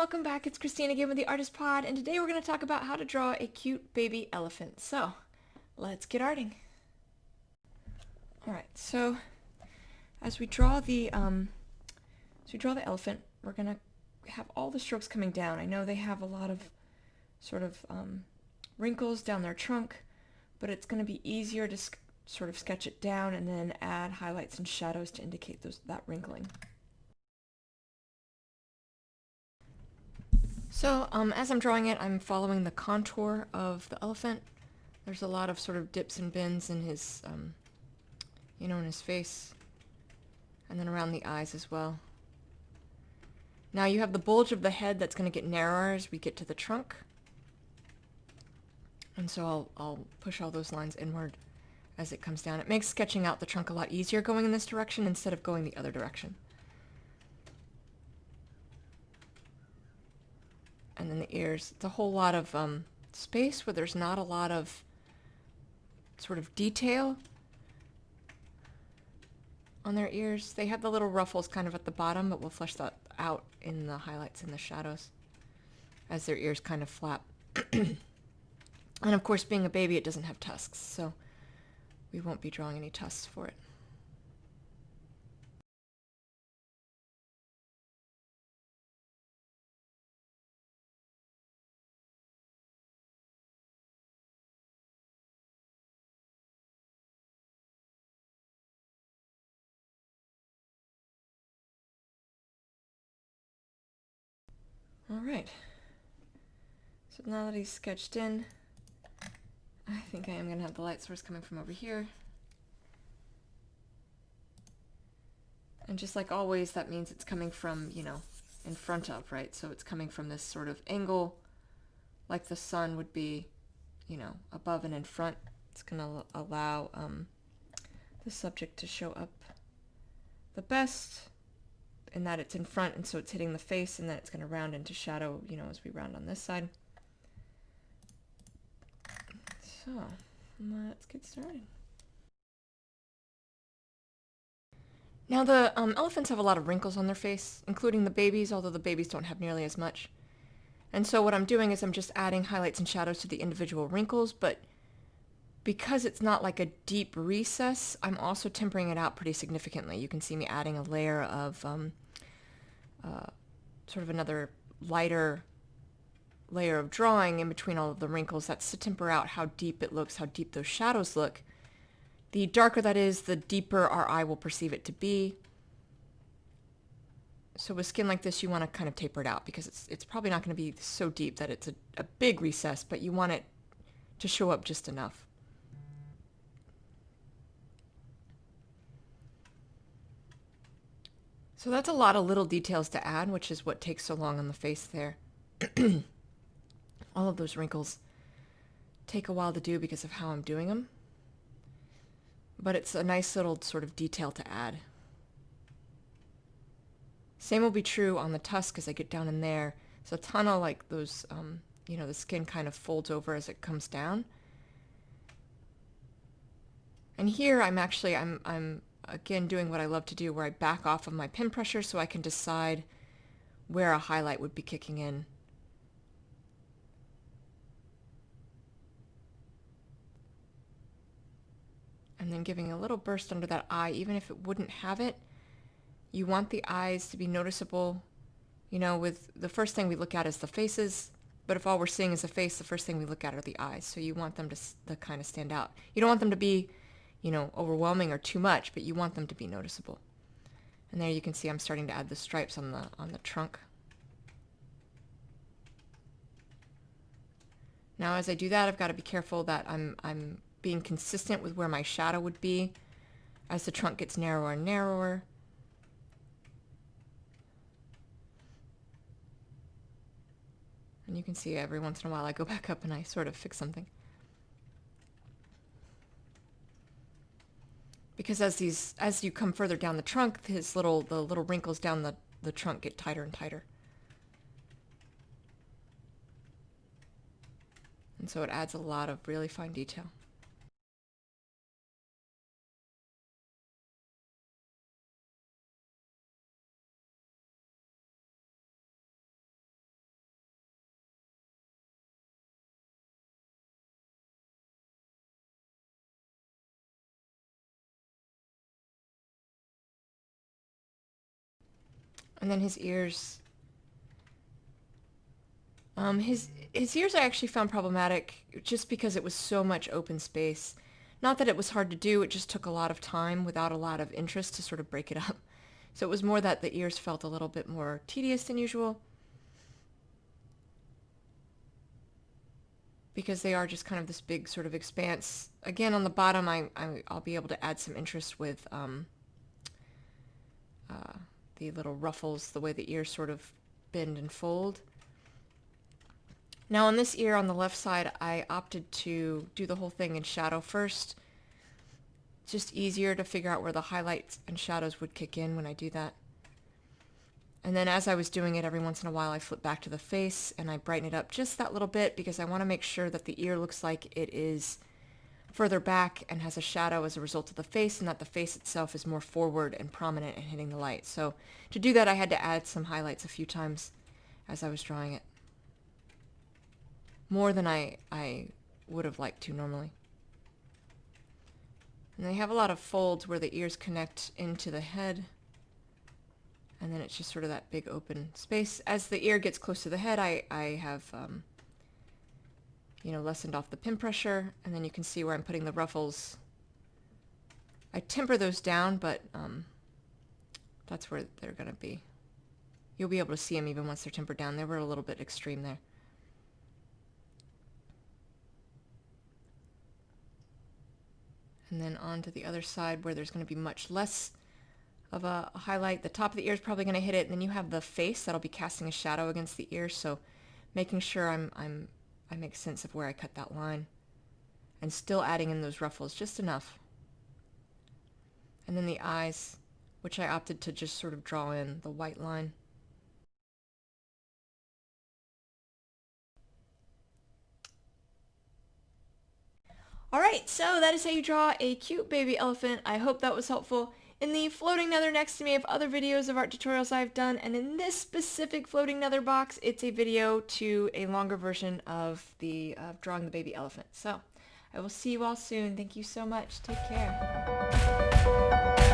welcome back. It's Christine again with the Artist Pod, and today we're going to talk about how to draw a cute baby elephant. So, let's get arting. Alright, so as we draw the elephant, we're going to have all the strokes coming down. I know they have a lot of sort of wrinkles down their trunk, but it's going to be easier to sort of sketch it down and then add highlights and shadows to indicate that wrinkling. So as I'm drawing it, I'm following the contour of the elephant. There's a lot of sort of dips and bends in his, in his face, and then around the eyes as well. Now you have the bulge of the head that's going to get narrower as we get to the trunk. And so I'll push all those lines inward as it comes down. It makes sketching out the trunk a lot easier going in this direction instead of going the other direction. And then the ears. It's a whole lot of space where there's not a lot of sort of detail on their ears. They have the little ruffles kind of at the bottom, but we'll flesh that out in the highlights and the shadows as their ears kind of flap. And of course, being a baby, it doesn't have tusks, so we won't be drawing any tusks for it. All right. So now that he's sketched in, I think I am going to have the light source coming from over here. And just like always, that means it's coming from, in front of, right? So it's coming from this sort of angle, like the sun would be, above and in front. It's going to allow the subject to show up the best in that it's in front, and so it's hitting the face, and then it's going to round into shadow, as we round on this side. So, let's get started. Now the elephants have a lot of wrinkles on their face, including the babies, although the babies don't have nearly as much. And so what I'm doing is I'm just adding highlights and shadows to the individual wrinkles, but because it's not like a deep recess, I'm also tempering it out pretty significantly. You can see me adding a layer of sort of another lighter layer of drawing in between all of the wrinkles. That's to temper out how deep it looks, how deep those shadows look. The darker that is, the deeper our eye will perceive it to be. So with skin like this, you want to kind of taper it out because it's probably not going to be so deep that it's a big recess, but you want it to show up just enough. So that's a lot of little details to add, which is what takes so long on the face there. All of those wrinkles take a while to do because of how I'm doing them. But it's a nice little sort of detail to add. Same will be true on the tusk as I get down in there. So a ton of like those, the skin kind of folds over as it comes down. And here I'm again doing what I love to do, where I back off of my pen pressure so I can decide where a highlight would be kicking in. And then giving a little burst under that eye, even if it wouldn't have it. You want the eyes to be noticeable. With the first thing we look at is the faces, but if all we're seeing is the face, the first thing we look at are the eyes. So you want them to kind of stand out. You don't want them to be, overwhelming or too much, but you want them to be noticeable. And there you can see I'm starting to add the stripes on the trunk. Now as I do that, I've got to be careful that I'm being consistent with where my shadow would be as the trunk gets narrower and narrower. And you can see every once in a while I go back up and I sort of fix something. Because as you come further down the trunk, the little wrinkles down the trunk get tighter and tighter. And so it adds a lot of really fine detail. And then his ears. His ears I actually found problematic just because it was so much open space. Not that it was hard to do, it just took a lot of time without a lot of interest to sort of break it up. So it was more that the ears felt a little bit more tedious than usual, because they are just kind of this big sort of expanse. Again, on the bottom, I'll be able to add some interest with the little ruffles, the way the ears sort of bend and fold. Now on this ear on the left side, I opted to do the whole thing in shadow first. It's just easier to figure out where the highlights and shadows would kick in when I do that. And then as I was doing it, every once in a while I flip back to the face and I brighten it up just that little bit, because I want to make sure that the ear looks like it is further back and has a shadow as a result of the face, and that the face itself is more forward and prominent and hitting the light. So to do that, I had to add some highlights a few times as I was drawing it. More than I would have liked to normally. And they have a lot of folds where the ears connect into the head. And then it's just sort of that big open space. As the ear gets close to the head, I have, lessened off the pin pressure. And then you can see where I'm putting the ruffles. I temper those down, but that's where they're going to be. You'll be able to see them even once they're tempered down. They were a little bit extreme there. And then on to the other side where there's going to be much less of a highlight. The top of the ear is probably going to hit it, and then you have the face that'll be casting a shadow against the ear, so making sure I make sense of where I cut that line, and still adding in those ruffles just enough. And then the eyes, which I opted to just sort of draw in the white line. Alright, so that is how you draw a cute baby elephant. I hope that was helpful. In the floating nether next to me, I have other videos of art tutorials I've done, and in this specific floating nether box, it's a video to a longer version of drawing the baby elephant. So, I will see you all soon. Thank you so much. Take care.